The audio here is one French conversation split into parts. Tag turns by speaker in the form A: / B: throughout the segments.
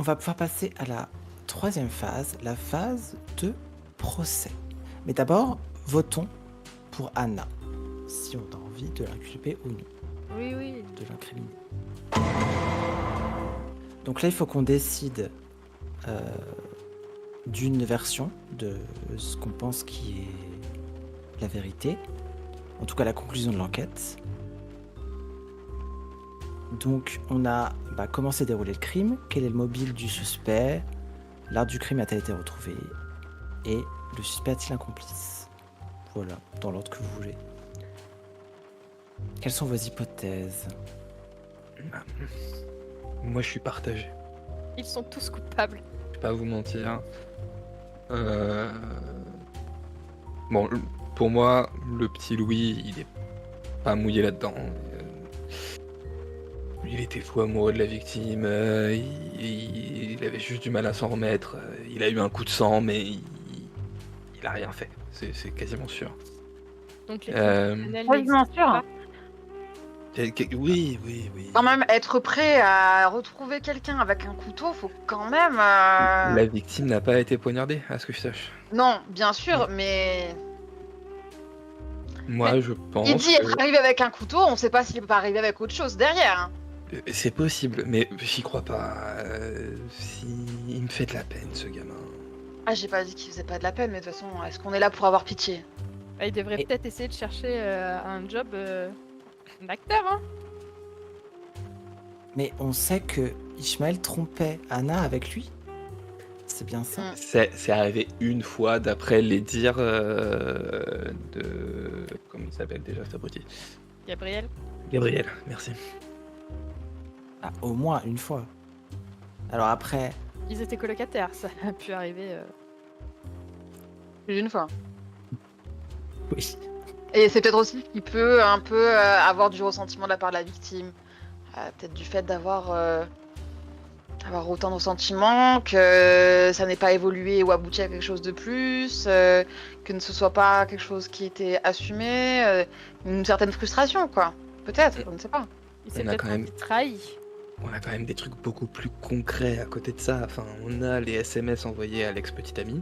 A: va pouvoir passer à la troisième phase, la phase de procès. Mais d'abord, votons pour Anna, si on a envie de l'inculper ou non,
B: Oui, oui.
A: de l'incriminer. Donc là, il faut qu'on décide d'une version de ce qu'on pense qui est la vérité, en tout cas la conclusion de l'enquête. Donc on a comment s'est déroulé le crime, quel est le mobile du suspect, l'art du crime a-t-elle été retrouvé, et le suspect a-t-il un complice. Voilà, dans l'ordre que vous voulez. Quelles sont vos hypothèses?
C: Moi, je suis partagé.
B: Ils sont tous coupables.
C: Je vais pas vous mentir. Bon, pour moi, le petit Louis, il est pas mouillé là-dedans. Il était fou amoureux de la victime. Il avait juste du mal à s'en remettre. Il a eu un coup de sang, mais il a rien fait. C'est quasiment sûr.
B: Donc les
C: Euh,
B: professionnels
D: Quasiment
B: n'existent
D: sûr.
B: pas.
C: Oui.
D: Quand même, être prêt à retrouver quelqu'un avec un couteau, faut quand même.
C: La victime n'a pas été poignardée, à ce que je sache.
D: Non, bien sûr, mais.
C: Moi,
D: Mais
C: je pense
D: il dit
C: que
D: être arrivé avec un couteau, on sait pas s'il peut pas arriver avec autre chose derrière. Hein.
C: c'est possible, mais j'y crois pas. Il me fait de la peine, ce gamin.
D: Ah, j'ai pas dit qu'il faisait pas de la peine, mais de toute façon, est-ce qu'on est là pour avoir pitié?
B: Bah, ils devraient
A: Et-
B: peut-être essayer de chercher un job d'acteur, hein.
A: Mais on sait que Ishmael trompait Anna avec lui. C'est bien ça.
C: C'est arrivé une fois, d'après les dires de... Comment il s'appelle déjà, cet abruti?
B: Gabriel.
C: Gabriel, merci.
A: Ah, au moins une fois. Alors après,
B: Ils étaient colocataires, ça a pu arriver.
D: Plus d'une fois.
A: oui.
D: Et c'est peut-être aussi qu'il peut un peu avoir du ressentiment de la part de la victime. Peut-être du fait d'avoir autant de ressentiments, que ça n'ait pas évolué ou abouti à quelque chose de plus, que ne ce soit pas quelque chose qui était assumé, une certaine frustration, quoi. Peut-être, je ne sais pas.
B: Il s'est
C: On a
B: peut-être
C: quand même-
B: trahi.
C: On a quand même des trucs beaucoup plus concrets à côté de ça. Enfin, on a les SMS envoyés à l'ex-petit ami,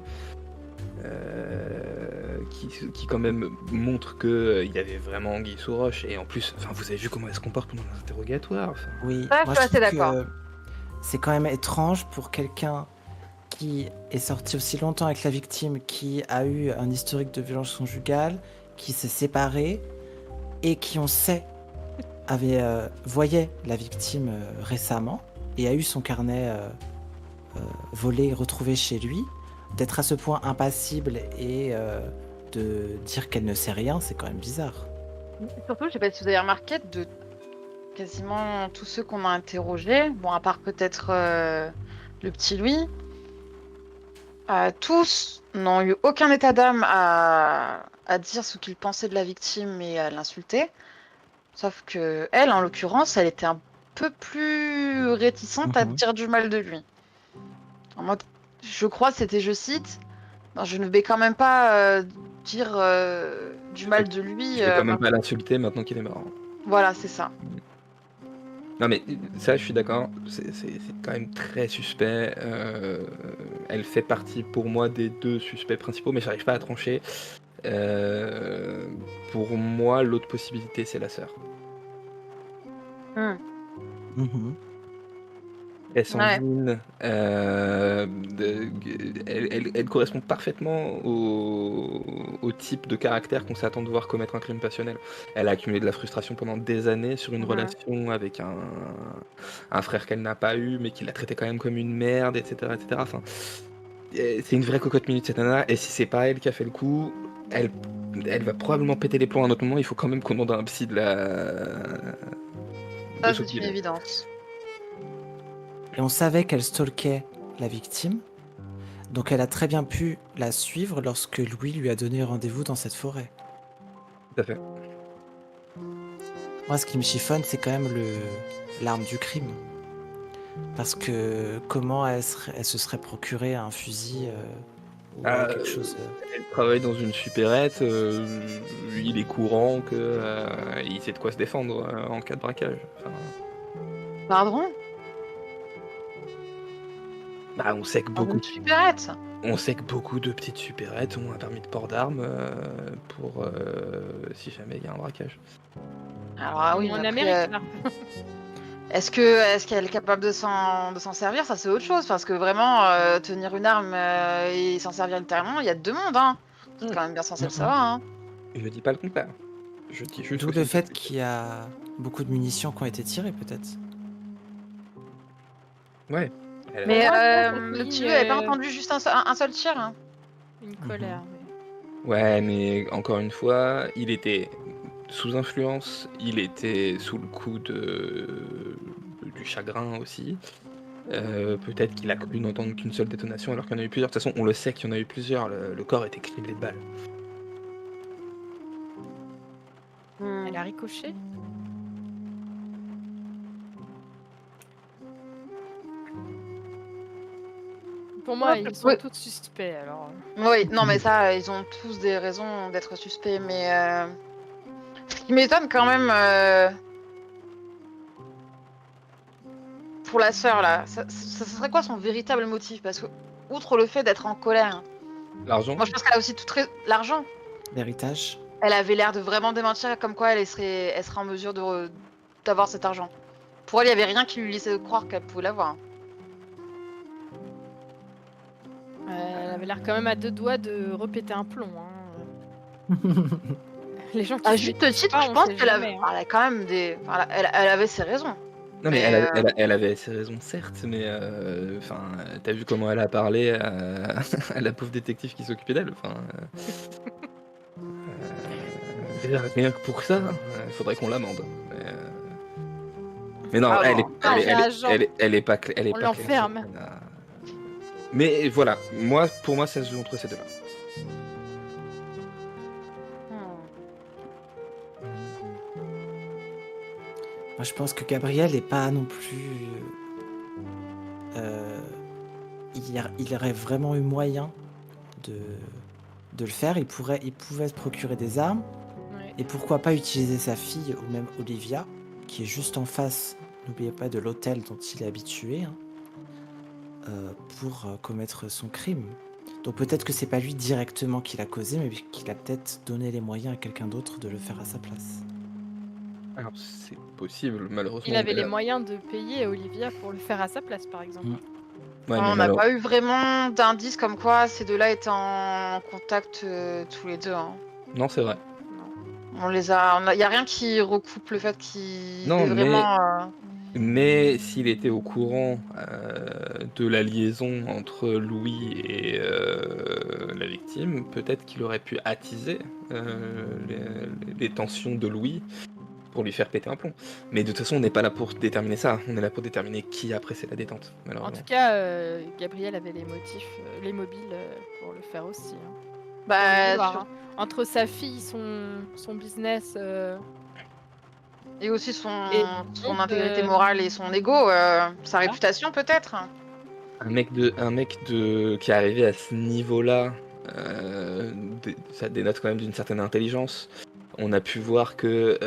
C: qui quand même montrent qu'il y avait vraiment anguille sous roche. Et en plus, enfin, vous avez vu comment elle se comporte pendant les interrogatoires. Enfin,
A: Oui,
D: Ça,
A: moi
D: je suis assez
A: trouve
D: d'accord.
A: que c'est quand même étrange pour quelqu'un qui est sorti aussi longtemps avec la victime, qui a eu un historique de violence conjugale, qui s'est séparé et qui, on sait, voyait la victime récemment et a eu son carnet volé, retrouvé chez lui, d'être à ce point impassible et de dire qu'elle ne sait rien, c'est quand même bizarre.
D: Surtout, je sais pas si vous avez remarqué, de quasiment tous ceux qu'on a interrogés, bon, à part peut-être le petit Louis, tous n'ont eu aucun état d'âme à dire ce qu'ils pensaient de la victime et à l'insulter. Sauf que elle, en l'occurrence, elle était un peu plus réticente à
A: Mhm.
D: dire du mal de lui. En mode, je crois, c'était, je cite, non, je ne vais quand même pas dire du mal de lui.
C: je vais quand même pas l'insulter maintenant qu'il est mort.
D: Voilà, c'est ça.
C: Non mais ça, je suis d'accord, c'est quand même très suspect. Elle fait partie pour moi des deux suspects principaux, mais j'arrive pas à trancher. Pour moi, l'autre possibilité, c'est la sœur.
A: Mhm.
C: Elle sanguine, elle correspond parfaitement au type de caractère qu'on s'attend de voir commettre un crime passionnel. Elle a accumulé de la frustration pendant des années sur une
D: Mhm.
C: relation avec un frère qu'elle n'a pas eu, mais qui l'a traité quand même comme une merde, etc. etc. Enfin, c'est une vraie cocotte minute cette nana, et si c'est pas elle qui a fait le coup, elle va probablement péter les plombs à un autre moment. Il faut quand même qu'on demande à un psy de
D: Ça, c'est
C: s'occuper
D: une
C: d'elle.
D: évidence.
A: Et on savait qu'elle stalkait la victime, donc elle a très bien pu la suivre lorsque Louis lui a donné rendez-vous dans cette forêt.
C: Tout à fait.
A: Moi, ce qui me chiffonne, c'est quand même l'arme du crime. Parce que comment elle se serait procuré un fusil ou quelque chose.
C: Elle travaille dans une supérette, il est courant qu'il sait de quoi se défendre en cas de braquage. Enfin,
D: Pardon?
C: Bah, on sait que
D: Dans
C: beaucoup,
D: une supérette.
C: on sait que beaucoup de petites supérettes ont un permis de port d'armes pour si jamais il y a un braquage.
D: Alors ah oui,
B: Ou en
D: mais
B: Amérique,
D: après,
B: là.
D: est-ce qu'elle est capable de s'en servir? Ça c'est autre chose, parce que vraiment tenir une arme et s'en servir littéralement, il y a deux mondes, hein. Vous êtes quand même bien censé le savoir, hein.
C: Je dis pas le contraire. Je dis juste
A: D'où
C: que c'est
A: le
C: une
A: fait
C: technique.
A: qu'il y a beaucoup de munitions qui ont été tirées, peut-être.
C: Ouais. Elle
D: Mais
B: Pour moi, ça
D: le
B: souligne,
D: petit vieux avait pas entendu juste un seul tir, hein.
B: une colère.
C: Ouais, mais encore une fois, il était sous influence, il était sous le coup du chagrin aussi. Peut-être qu'il a cru n'entendre qu'une seule détonation alors qu'il y en a eu plusieurs. De toute façon, on le sait qu'il y en a eu plusieurs. Le corps était criblé de balles.
B: Mais elle a ricoché. Pour moi,
D: Ouais,
B: ils sont
D: oui.
B: tous suspects, alors.
D: Oui, non mais ça, ils ont tous des raisons d'être suspects, mais ce qui m'étonne quand même pour la sœur là, ça serait quoi son véritable motif? Parce que, outre le fait d'être en colère,
C: L'argent?
D: moi je pense qu'elle a aussi l'argent.
A: L'héritage.
D: Elle avait l'air de vraiment démentir comme quoi elle serait en mesure d'avoir cet argent. Pour elle, il y avait rien qui lui laissait croire qu'elle pouvait l'avoir.
B: Elle avait l'air quand même à deux doigts de repéter un plomb. Hein. Les gens qui
D: À
B: se
D: juste
B: maîtrisent
D: titre,
B: pas,
D: je
B: on
D: pense
B: sait
D: qu'elle
B: jamais, hein.
D: elle a quand même des. Enfin, elle avait ses raisons.
C: Non, mais
D: Mais,
C: elle avait ses raisons, certes, mais enfin, t'as vu comment elle a parlé à, à la pauvre détective qui s'occupait d'elle. Enfin, déjà, rien que pour ça, il faudrait qu'on l'amende. Mais non,
D: Ah
C: elle est,
D: bon.
B: Non, c'est agent.
C: elle est pas, elle est
B: On
C: pas claire.
B: l'enferme.
C: Mais voilà, pour moi, ça se joue entre ces deux-là.
A: Moi, je pense que Gabriel est pas non plus. Il aurait vraiment eu moyen de, de le faire. Il pouvait se procurer des armes.
B: Ouais.
A: Et pourquoi pas utiliser sa fille, ou même Olivia, qui est juste en face, n'oubliez pas, de l'hôtel dont il est habitué, hein, pour commettre son crime. Donc peut-être que c'est pas lui directement qui l'a causé, mais qu'il a peut-être donné les moyens à quelqu'un d'autre de le faire à sa place.
C: Alors, c'est possible, malheureusement.
B: Il avait les moyens de payer Olivia pour le faire à sa place, par exemple.
C: Ouais, mais
D: On n'a pas eu vraiment d'indices comme quoi ces deux-là étaient en contact tous les deux, hein.
C: Non, c'est vrai.
D: Il y a rien qui recoupe le fait qu'il
C: Non,
D: est vraiment.
C: Mais s'il était au courant de la liaison entre Louis et la victime, peut-être qu'il aurait pu attiser les tensions de Louis pour lui faire péter un plomb. Mais de toute façon, on n'est pas là pour déterminer ça. On est là pour déterminer qui a pressé la détente,
B: En
C: malheureusement.
B: tout cas, Gabriel avait les motifs, les mobiles pour le faire aussi. Hein.
D: Bah,
B: On va voir,
D: sur-
B: hein. Entre sa fille, son business,
D: Et aussi
B: Et
D: son
B: donc,
D: intégrité morale et son ego, sa réputation peut-être.
C: Un mec qui est arrivé à ce niveau-là, ça dénote quand même d'une certaine intelligence. On a pu voir que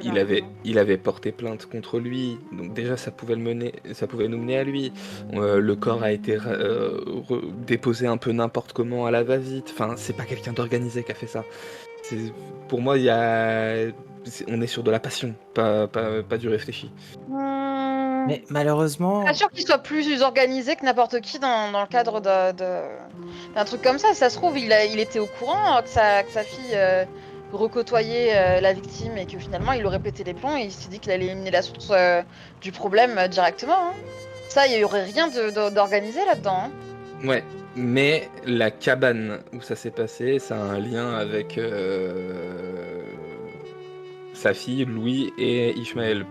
C: il avait porté plainte contre lui, donc déjà ça pouvait nous mener à lui. Le corps a été déposé un peu n'importe comment à la va-vite. Enfin, c'est pas quelqu'un d'organisé qui a fait ça. Pour moi, on est sur de la passion, pas du réfléchi.
A: Mais malheureusement,
D: Pas sûr qu'il soit plus organisé que n'importe qui dans le cadre d'un truc comme ça. Si ça se trouve, il était au courant que sa fille recôtoyait la victime et que finalement il aurait pété les plombs et il s'est dit qu'il allait éliminer la source du problème directement, hein. Ça, il y aurait rien d'organisé là-dedans, hein.
C: Ouais, mais la cabane où ça s'est passé, ça a un lien avec sa fille, Louis et Ishmael.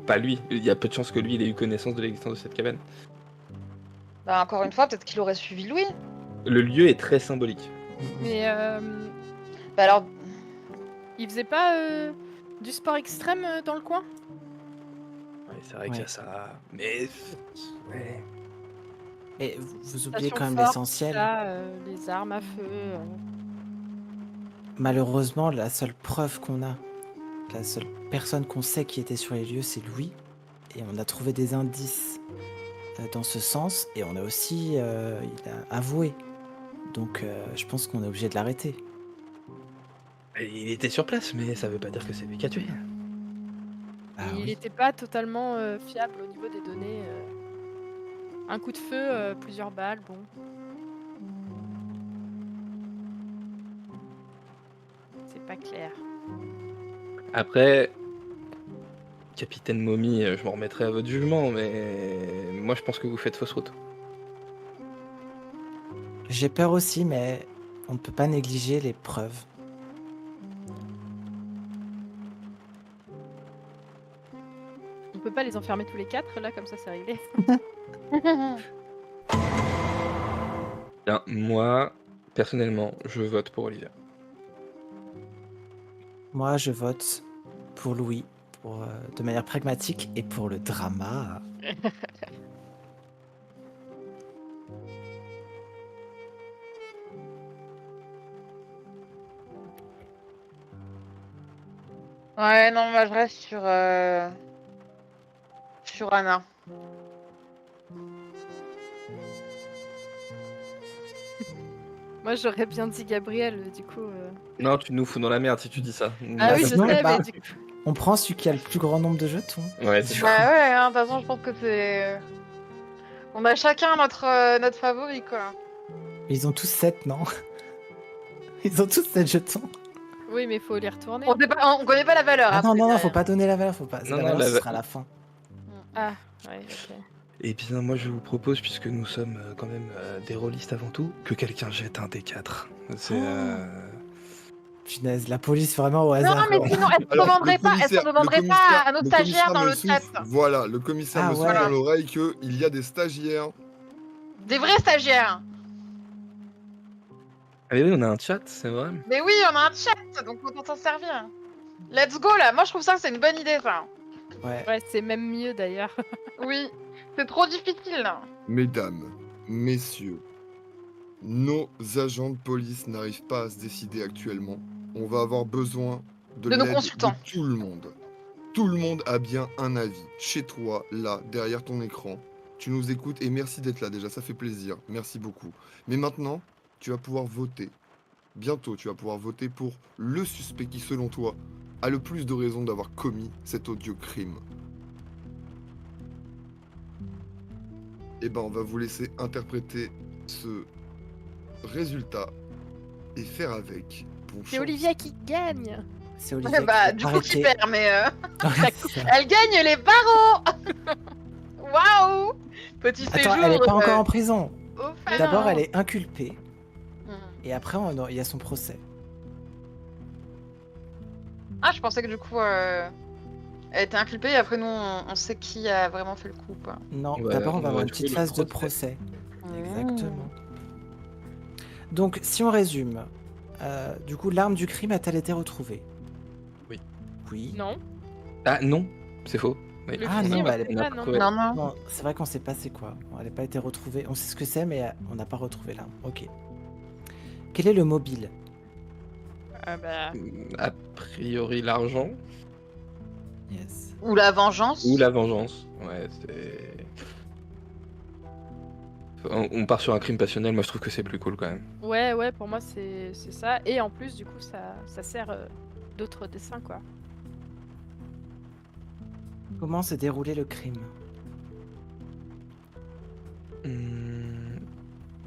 C: Pas lui, il y a peu de chances que lui il ait eu connaissance de l'existence de cette cabane.
D: Bah, encore une fois, peut-être qu'il aurait suivi Louis.
C: Le lieu est très symbolique.
B: mais
D: Bah alors,
B: il faisait pas du sport extrême dans le coin?
C: Ouais, c'est vrai qu'il y a ça, mais... Ouais.
A: et vous oubliez
B: Station
A: quand même
B: forte,
A: l'essentiel.
B: ça, les armes à feu.
A: Malheureusement, la seule preuve qu'on a, la seule personne qu'on sait qui était sur les lieux, c'est Louis. Et on a trouvé des indices dans ce sens, et on a aussi, il a avoué. Donc je pense qu'on est obligé de l'arrêter.
C: Et il était sur place, mais ça veut pas dire que c'est lui qui a tué.
A: Ah
B: Il
A: oui.
B: n'était pas totalement fiable au niveau des données. Un coup de feu, plusieurs balles, bon. C'est pas clair.
C: Après, Capitaine Mommy, je m'en remettrai à votre jugement, mais moi je pense que vous faites fausse route.
A: J'ai peur aussi, mais on ne peut pas négliger les preuves.
B: On peut pas les enfermer tous les 4 là, comme ça c'est réglé.
C: Bien, moi, personnellement, je vote pour Olivia.
A: Moi, je vote pour Louis, de manière pragmatique et pour le drama.
D: Ouais, non, moi je reste sur Anna.
B: Moi j'aurais bien dit Gabriel, du coup.
C: Non, tu nous fous dans la merde si tu dis ça.
B: Ah oui, je
A: sinon,
B: sais,
A: bah,
B: mais du coup.
A: On prend celui qui a le plus grand nombre de jetons.
C: Ouais, c'est
A: Du
C: ça.
D: Bah ouais, hein, de toute façon, je pense que c'est. On a chacun notre favori, quoi.
A: Ils ont tous 7, non? Ils ont tous 7 jetons.
B: Oui, mais faut les retourner.
D: On connaît pas la valeur.
A: Ah non,
D: après,
A: non, non,
D: derrière.
A: faut pas donner la valeur, faut pas.
C: Non,
A: La
C: non,
A: valeur,
C: la
A: ce
C: va-
A: sera à la fin.
B: Ah, ouais, ok.
C: Et bien, moi je vous propose, puisque nous sommes quand même des rôlistes avant tout, que quelqu'un jette un des 4. C'est.
A: Punaise, la police vraiment au
D: Non,
A: hasard.
D: mais
A: quoi.
D: sinon, est-ce qu'on demanderait pas à nos
E: le
D: stagiaires
E: commissaire
D: dans
E: me
D: le
E: souffle.
D: chat
E: Voilà, le commissaire
A: Ah
E: me souffle
A: ouais.
E: dans l'oreille qu'il y a des stagiaires.
D: des vrais stagiaires?
C: Ah, mais oui, on a un chat, c'est vrai.
D: Mais oui, on a un chat, donc autant s'en servir. Let's go là, moi je trouve ça que c'est une bonne idée ça.
A: Ouais.
B: Ouais, c'est même mieux d'ailleurs.
D: Oui, c'est trop difficile là.
E: Mesdames, messieurs, nos agents de police n'arrivent pas à se décider actuellement. On va avoir besoin de
D: De nos
E: l'aide
D: consultants.
E: de tout le monde. Tout le monde a bien un avis. Chez toi, là, derrière ton écran. Tu nous écoutes et merci d'être là déjà, ça fait plaisir. Merci beaucoup. Mais maintenant, tu vas pouvoir voter. Bientôt, tu vas pouvoir voter pour le suspect qui, selon toi, a le plus de raisons d'avoir commis cet odieux crime. Eh ben, on va vous laisser interpréter ce résultat et faire avec. Bon
B: C'est
E: chance.
B: Olivia qui gagne.
A: C'est Olivier.
D: Bah,
A: qui
D: du
A: va
D: coup, qui
A: arrêter.
D: perd, mais
A: Ouais, c'est ça.
D: elle gagne les barreaux. Waouh. Petit séjour.
A: Attends, elle est pas encore en prison.
D: au
B: Mais
A: D'abord,
B: non.
A: elle est inculpée.
D: Hmm.
A: Et après, il y a son procès.
D: Ah, je pensais que du coup, elle était inculpée et après nous, on sait qui a vraiment fait le coup, quoi.
A: Non,
C: Ouais,
A: d'abord, on va
C: on
A: avoir
C: va
A: une
C: jouer
A: petite
C: le
A: phase de
C: procès.
A: procès. Exactement. Donc, si on résume, du coup, l'arme du crime a-t-elle été retrouvée?
C: Oui.
A: Oui.
B: Non.
C: Ah non, c'est faux. Oui.
B: Le
A: Ah,
B: fusil,
A: non,
B: on
A: bah,
B: sait
A: elle est
B: pas,
C: pas
B: non.
C: trouvée.
D: Non, non.
A: Non, c'est vrai qu'on sait pas c'est quoi. Bon, elle n'a pas été retrouvée. On sait ce que c'est, mais on n'a pas retrouvé l'arme. Ok. Quel est le mobile?
B: Ah bah.
C: A priori, l'argent
A: Yes.
D: Ou la vengeance.
C: ou la vengeance. Ouais, c'est. On part sur un crime passionnel, moi je trouve que c'est plus cool quand même.
B: Ouais, pour moi c'est ça. Et en plus, du coup, ça sert d'autres dessins, quoi.
A: Comment s'est déroulé le crime?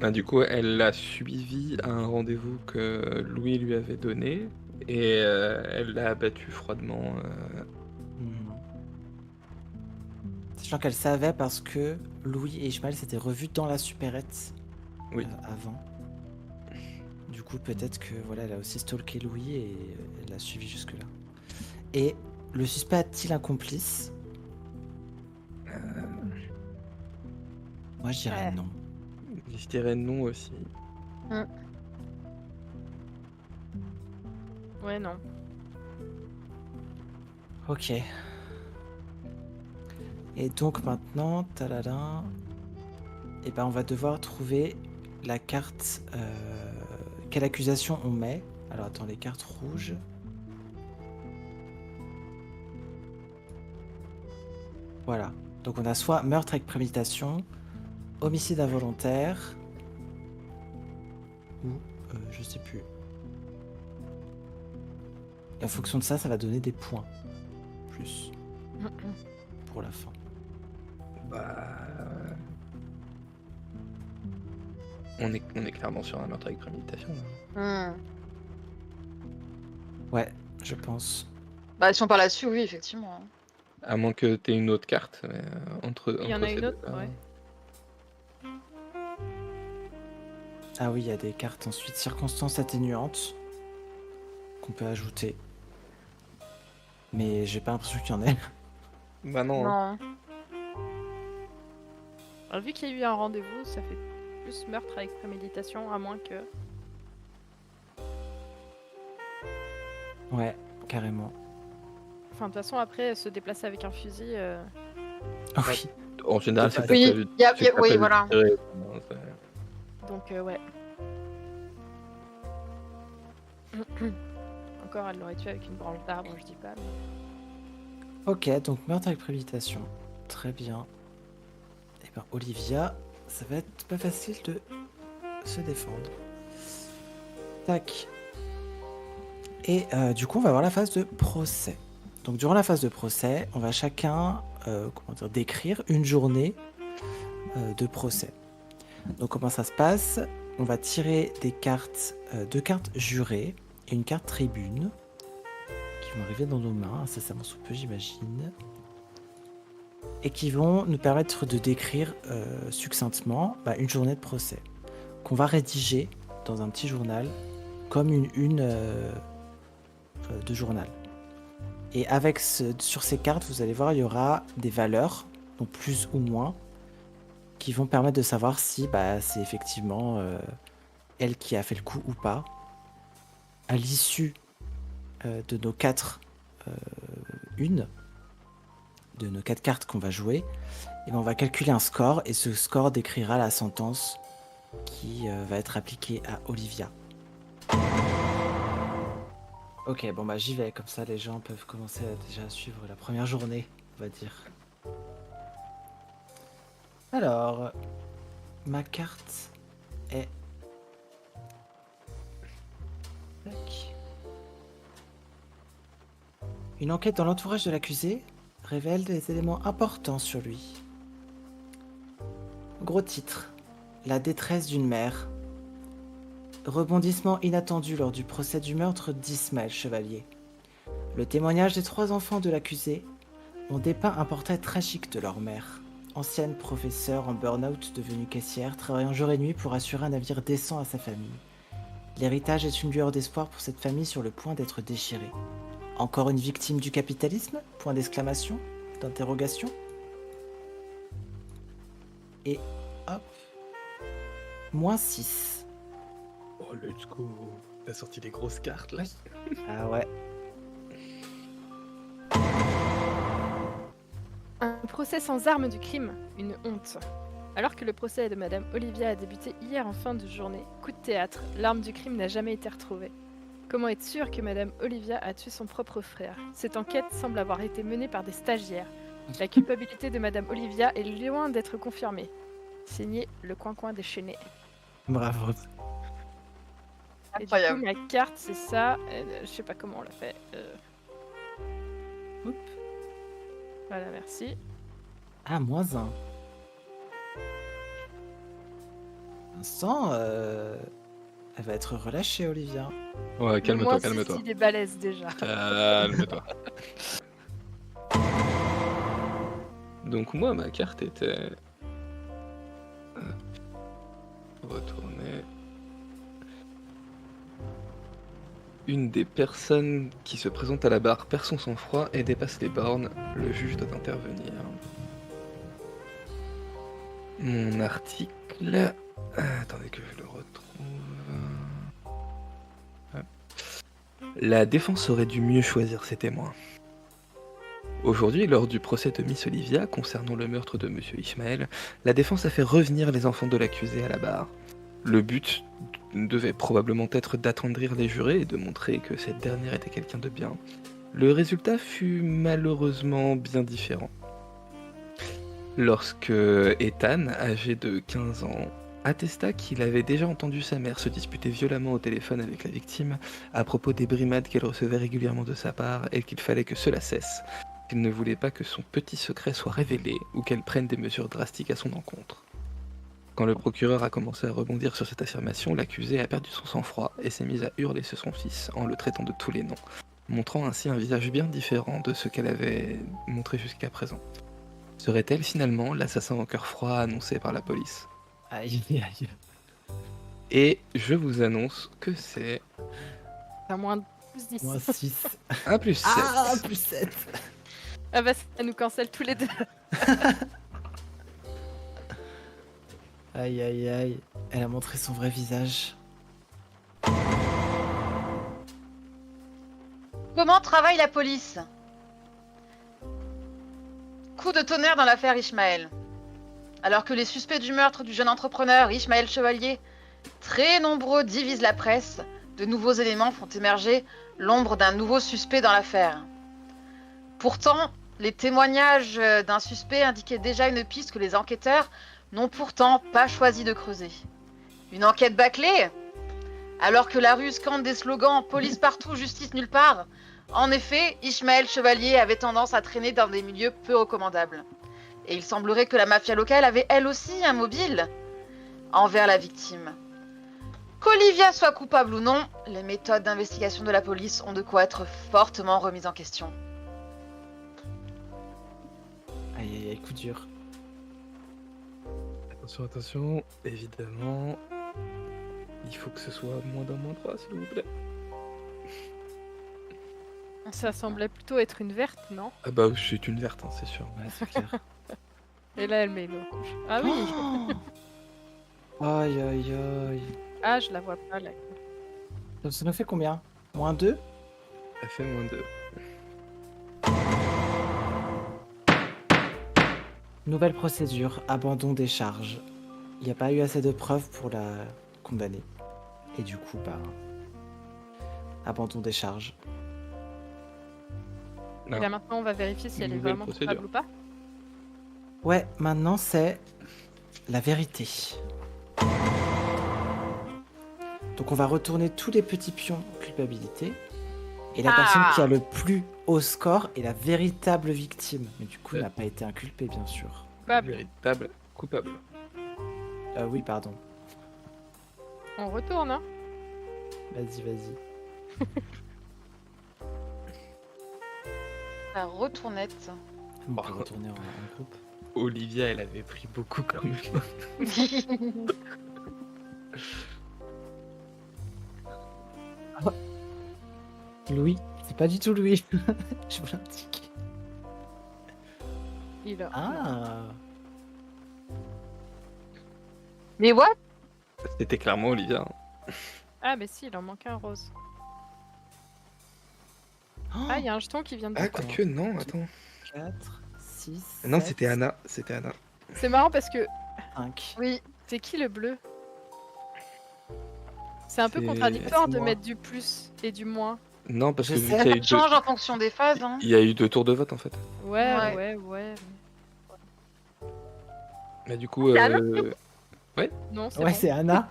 C: Ah, du coup, elle l'a suivi à un rendez-vous que Louis lui avait donné et elle l'a abattu froidement.
A: Hmm. Sachant qu'elle savait parce que Louis et Ishmael s'étaient revus dans la supérette
C: Oui.
A: avant. Du coup, peut-être que voilà, elle a aussi stalké Louis et elle l'a suivi jusque-là. Et le suspect a-t-il un complice? Moi, je dirais
B: Ouais.
A: non.
C: Je dirais non aussi.
B: Ouais, non.
A: Ok. Et donc maintenant, talala, et ben on va devoir trouver la carte. Quelle accusation on met? Alors attends, les cartes rouges. Voilà. Donc on a soit meurtre avec préméditation, homicide involontaire ou je sais plus. Et en fonction de ça, ça va donner des points plus pour la fin.
C: Bah... On est clairement sur un meurtre avec préméditation. Là.
A: Ouais, je pense.
D: Bah, si on parle là-dessus, oui, effectivement.
C: À moins que t'aies une autre carte. Mais,
B: Il y en
C: entre
B: a
C: ces
B: une autre,
C: deux-là,
B: ouais.
A: Ah oui, il y a des cartes ensuite circonstances atténuantes qu'on peut ajouter. Mais j'ai pas l'impression qu'il y en ait.
C: Bah non. Hein.
D: Non.
B: Alors, vu qu'il y a eu un rendez-vous, ça fait plus meurtre avec préméditation, à moins que...
A: Ouais, carrément.
B: Enfin, de toute façon, après, se déplacer avec un fusil...
A: Ah oui.
C: En général, c'est
D: Oui,
C: prévu.
D: y a-
C: c'est
D: oui,
C: prévu
D: voilà.
C: de tirer, non, c'est-
B: Donc, ouais. Encore, elle l'aurait tué avec une branche d'arbre, je dis pas. Mais...
A: Ok, donc meurtre avec préméditation. Très bien. Et ben Olivia, ça va être pas facile de se défendre. Tac. Et du coup, on va voir la phase de procès. Donc durant la phase de procès, on va chacun décrire une journée de procès. Donc comment ça se passe? On va tirer des cartes, deux cartes jurées et une carte tribune qui vont arriver dans nos mains, incessamment sous peu j'imagine, et qui vont nous permettre de décrire succinctement une journée de procès qu'on va rédiger dans un petit journal comme une de journal. Et avec sur ces cartes, vous allez voir, il y aura des valeurs, donc plus ou moins, qui vont permettre de savoir si c'est effectivement elle qui a fait le coup ou pas. À l'issue de nos quatre de nos 4 cartes qu'on va jouer, et on va calculer un score, et ce score décrira la sentence qui va être appliquée à Olivia. Ok, bon j'y vais, comme ça les gens peuvent commencer à déjà suivre la première journée, on va dire. Alors, ma carte est... Tac. Une enquête dans l'entourage de l'accusé révèle des éléments importants sur lui. Gros titre. La détresse d'une mère. Rebondissement inattendu lors du procès du meurtre d'Ismaël Chevalier. Le témoignage des 3 enfants de l'accusé ont dépeint un portrait tragique de leur mère. Ancienne professeure en burn-out devenue caissière, travaillant jour et nuit pour assurer un avenir décent à sa famille. L'héritage est une lueur d'espoir pour cette famille sur le point d'être déchirée. Encore une victime du capitalisme? Point d'exclamation, d'interrogation. Et hop. -6.
C: Oh, let's go. T'as sorti des grosses cartes là.
A: Ah ouais.
B: Un procès sans armes du crime, une honte. Alors que le procès de Madame Olivia a débuté hier en fin de journée, coup de théâtre, l'arme du crime n'a jamais été retrouvée. Comment être sûr que Madame Olivia a tué son propre frère? Cette enquête semble avoir été menée par des stagiaires. La culpabilité de Madame Olivia est loin d'être confirmée. Signé le coin-coin déchaîné.
A: Bravo.
B: Et du
D: Incroyable.
B: coup, ma carte, c'est ça. Je sais pas comment on l'a fait. Oups. Voilà, merci.
A: Ah, -1. Vincent, elle va être relâchée, Olivia.
C: Ouais, calme-toi,
B: Moi,
C: calme-toi.
B: il est balèze déjà.
C: Calme-toi. Donc moi, ma carte était... Retourner... Une des personnes qui se présente à la barre perd son sang-froid et dépasse les bornes. Le juge doit intervenir. Mon article... attendez que je le retrouve... Hop. La défense aurait dû mieux choisir ses témoins. Aujourd'hui, lors du procès de Miss Olivia concernant le meurtre de Monsieur Ismaël, la défense a fait revenir les enfants de l'accusé à la barre. Le but devait probablement être d'attendrir les jurés et de montrer que cette dernière était quelqu'un de bien. Le résultat fut malheureusement bien différent. lorsque Ethan, âgé de 15 ans, attesta qu'il avait déjà entendu sa mère se disputer violemment au téléphone avec la victime à propos des brimades qu'elle recevait régulièrement de sa part et qu'il fallait que cela cesse, qu'il ne voulait pas que son petit secret soit révélé ou qu'elle prenne des mesures drastiques à son encontre. Quand le procureur a commencé à rebondir sur cette affirmation, l'accusé a perdu son sang-froid et s'est mise à hurler sur son fils en le traitant de tous les noms, montrant ainsi un visage bien différent de ce qu'elle avait montré jusqu'à présent. Serait-elle finalement l'assassin au cœur froid annoncé par la police ?
A: Aïe, aïe.
C: Et je vous annonce que c'est
B: T'as moins de plus 10.
A: Moins 6.
C: un plus 7.
A: Ah, plus 7.
B: Ah bah ça nous cancelle tous les deux.
A: Aïe, aïe, aïe. Elle a montré son vrai visage.
D: Comment travaille la police? Coup de tonnerre dans l'affaire Ishmael. Alors que les suspects du meurtre du jeune entrepreneur Ishmael Chevalier, très nombreux, divisent la presse, de nouveaux éléments font émerger l'ombre d'un nouveau suspect dans l'affaire. Pourtant, les témoignages d'un suspect indiquaient déjà une piste que les enquêteurs n'ont pourtant pas choisi de creuser. Une enquête bâclée? Alors que la rue scande des slogans « Police partout, justice nulle part », en effet, Ishmael Chevalier avait tendance à traîner dans des milieux peu recommandables. Et il semblerait que la mafia locale avait elle aussi un mobile envers la victime. Qu'Olivia soit coupable ou non, les méthodes d'investigation de la police ont de quoi être fortement remises en question.
A: Aïe, aïe, aïe, coup dur.
C: Attention, attention, évidemment, il faut que ce soit moins d'un, moins 3, s'il vous plaît.
B: Ça semblait plutôt être une verte, non?
C: Ah bah, c'est une verte, hein, c'est sûr.
A: Ouais, c'est clair.
B: Et là elle met une couche. Ah oui.
A: Oh. Aïe, aïe, aïe.
B: Ah je la vois pas là.
A: Donc ça nous fait combien? Moins 2?
C: Elle fait moins 2.
A: Nouvelle procédure, abandon des charges. Il n'y a pas eu assez de preuves pour la condamner. Et du coup, bah... abandon des charges.
C: Non.
B: Et là maintenant on va vérifier si elle est
C: Nouvelle
B: vraiment
C: procédure.
B: coupable ou pas.
A: Ouais, maintenant c'est la vérité. Donc on va retourner tous les petits pions culpabilité. Et la personne qui a le plus haut score est la véritable victime. Mais du coup,
C: Ouais.
A: n'a pas été inculpée, bien sûr.
B: Coupable.
C: Véritable coupable.
A: Oui, pardon.
B: On retourne hein.
A: Vas-y, vas-y.
D: La retournette.
A: On peut retourner en groupe.
C: Olivia, elle avait pris beaucoup quand même.
A: Louis, c'est pas du tout Louis. Je vous l'indique.
B: Il a...
A: Ah.
D: Mais what?
C: C'était clairement Olivia.
B: Ah mais si, il en manque un rose. Ah il y a un jeton qui vient de...
C: Ah, quoique, non, attends.
A: 4, 6.
C: Non, c'était Anna. C'était Anna.
B: C'est marrant parce que
A: 5.
D: Oui.
B: c'est qui le bleu? C'est un peu
C: C'est-
B: contradictoire
A: c'est
B: de
A: moi.
B: mettre du plus et du moins.
C: Non, parce
A: Je
C: que vu
A: sais.
C: qu'il y a
D: Ça
C: eu deux...
D: change en fonction des phases. Hein.
C: Il y a eu 2 tours de vote en fait.
B: Ouais,
D: Ouais.
B: ouais, ouais.
C: Mais du coup,
D: C'est Anna
B: Non, c'est
A: Ouais,
B: bon.
A: c'est Anna.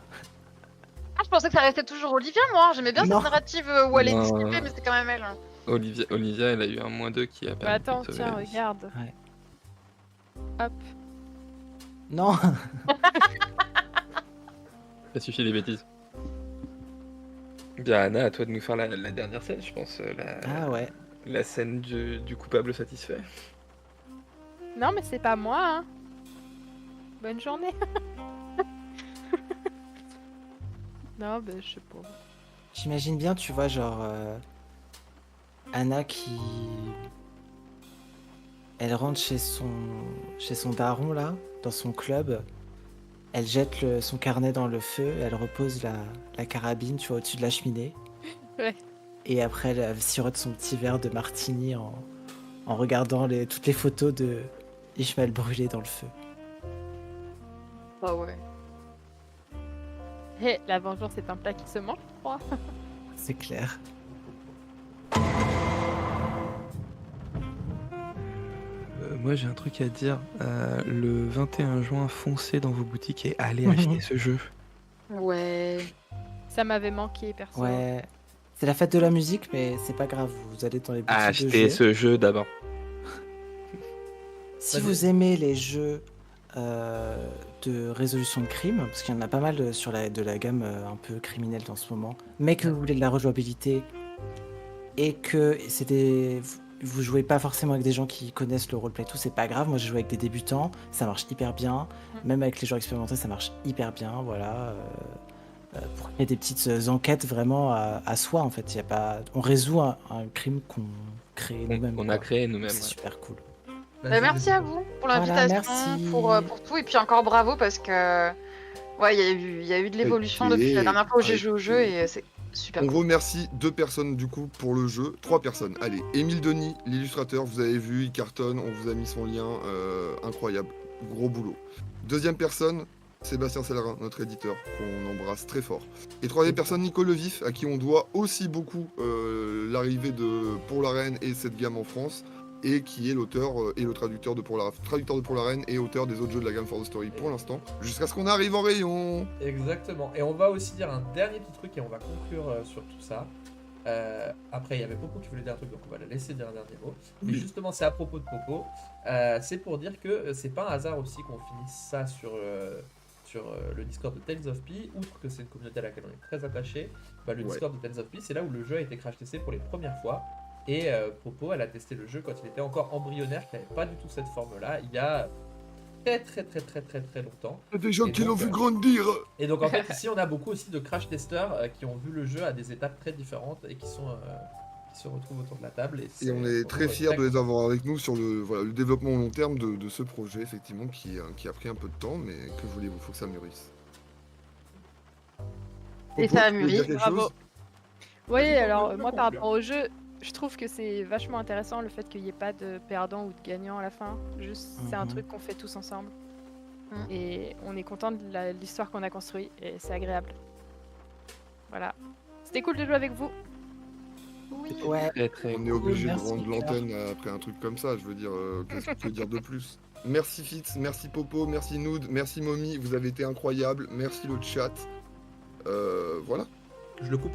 D: Ah, je pensais que ça restait toujours Olivia, moi. J'aimais bien
A: Non.
D: cette narrative où elle est
C: Non.
D: disculpée, mais c'est quand même elle. hein.
C: Olivia, elle a eu un moins 2 qui a
B: Bah,
C: permis
B: attends,
C: de sauver
B: tiens,
C: la vie.
B: regarde.
A: Ouais.
B: Hop.
A: Non.
C: Ça suffit les bêtises. Bien, Anna, à toi de nous faire la dernière scène, je pense.
A: Ah ouais.
C: La scène du coupable satisfait.
B: Non, mais c'est pas moi, hein. Bonne journée. Non, bah, je sais pas.
A: J'imagine bien, tu vois, genre... Anna qui... Elle rentre chez son daron, là, dans son club. Elle jette son carnet dans le feu, elle repose la carabine, tu vois, au-dessus de la cheminée.
B: Ouais.
A: Et après, elle sirote son petit verre de martini en regardant toutes les photos de Ishmael brûlé dans le feu.
D: Ah ouais.
B: Hé, la vengeance est un plat qui se mange, je crois.
A: C'est clair.
C: Moi, moi j'ai un truc à dire. Le 21 juin, foncez dans vos boutiques et allez
A: Mhm.
C: acheter ce jeu.
D: Ouais.
B: Ça m'avait manqué, perso.
A: Ouais. C'est la fête de la musique, mais c'est pas grave. Vous allez dans les boutiques de
C: Achetez
A: jeux.
C: ce jeu d'abord.
A: Si
F: Vas-y.
A: vous aimez les jeux de résolution de crime, parce qu'il y en a pas mal de la gamme un peu criminelle en ce moment, mais que vous voulez de la rejouabilité et que vous jouez pas forcément avec des gens qui connaissent le roleplay, tout, c'est pas grave. Moi, j'ai joué avec des débutants, ça marche hyper bien. Même avec les joueurs expérimentés, ça marche hyper bien. Voilà. Pour qu'il y ait des petites enquêtes vraiment à soi, en fait. Y a pas... On résout un crime qu'on crée nous-mêmes.
C: On a
A: quoi.
C: créé nous-mêmes.
A: C'est
C: ouais.
A: super cool.
F: Vas-y,
D: Merci
F: vas-y.
D: à vous pour
A: Voilà,
D: l'invitation,
A: merci.
D: pour tout, et puis encore bravo parce que ouais, il y a eu de l'évolution
E: Ok.
D: depuis la dernière fois où j'ai
E: Ouais.
D: joué au jeu et c'est super
E: On
D: cool.
E: remercie 2 personnes du coup pour le jeu. 3 personnes. Allez, Émile Denis, l'illustrateur, vous avez vu, il cartonne, on vous a mis son lien. Incroyable. Gros boulot. Deuxième personne, Sébastien Sellerin, notre éditeur, qu'on embrasse très fort. Et troisième personne, Nico Levif, à qui on doit aussi beaucoup l'arrivée de Pour la Reine et cette gamme en France, et qui est l'auteur et le traducteur de Pour la Reine et auteur des autres jeux de la gamme For the Story pour l'instant, jusqu'à ce qu'on arrive en rayon.
F: Exactement. Et on va aussi dire un dernier petit truc et on va conclure sur tout ça. Après, il y avait Popo qui voulait dire un truc, donc on va la laisser dire un dernier mot. Mais
E: Oui.
F: justement, c'est à propos de Popo. C'est pour dire que c'est pas un hasard aussi qu'on finisse ça sur le Discord de Tales of P. Outre que c'est une communauté à laquelle on est très attaché, le
E: Ouais.
F: Discord de Tales of P, c'est là où le jeu a été crash testé pour les premières fois. Et Popo, elle a testé le jeu quand il était encore embryonnaire, qui n'avait pas du tout cette forme-là, il y a très longtemps.
E: Il y a des gens
F: Et
E: qui l'ont
F: donc,
E: vu grandir.
F: Et donc en fait ici on a beaucoup aussi de crash testeurs qui ont vu le jeu à des étapes très différentes et qui se retrouvent autour de la table.
E: Et on est très fiers de les avoir avec nous sur le développement au long terme de ce projet, effectivement, qui a pris un peu de temps, mais que voulez-vous, faut que ça mûrisse.
D: Et
E: Popo,
D: ça a
E: tu veux
D: mûri,
E: dire quelque
B: bravo.
E: chose
B: Oui,
F: Vas-y,
B: alors
F: conclure,
B: moi par
F: conclure.
B: rapport au jeu, je trouve que c'est vachement intéressant le fait qu'il n'y ait pas de perdant ou de gagnant à la fin. Juste, c'est un
A: Mhm.
B: truc qu'on fait tous ensemble.
D: Mhm.
B: Et on est content de l'histoire qu'on a construite et c'est agréable. Voilà. C'était cool de jouer avec vous.
D: Oui.
A: Ouais.
C: Très
E: On est
C: cool.
E: obligé de
A: Merci,
E: rendre
A: Pierre.
E: l'antenne après un truc comme ça, je veux dire, qu'est-ce que tu veux dire de plus? Merci Fitz, merci Popo, merci Nood, merci Momi, vous avez été incroyables, merci le chat. Voilà.
F: Je le coupe.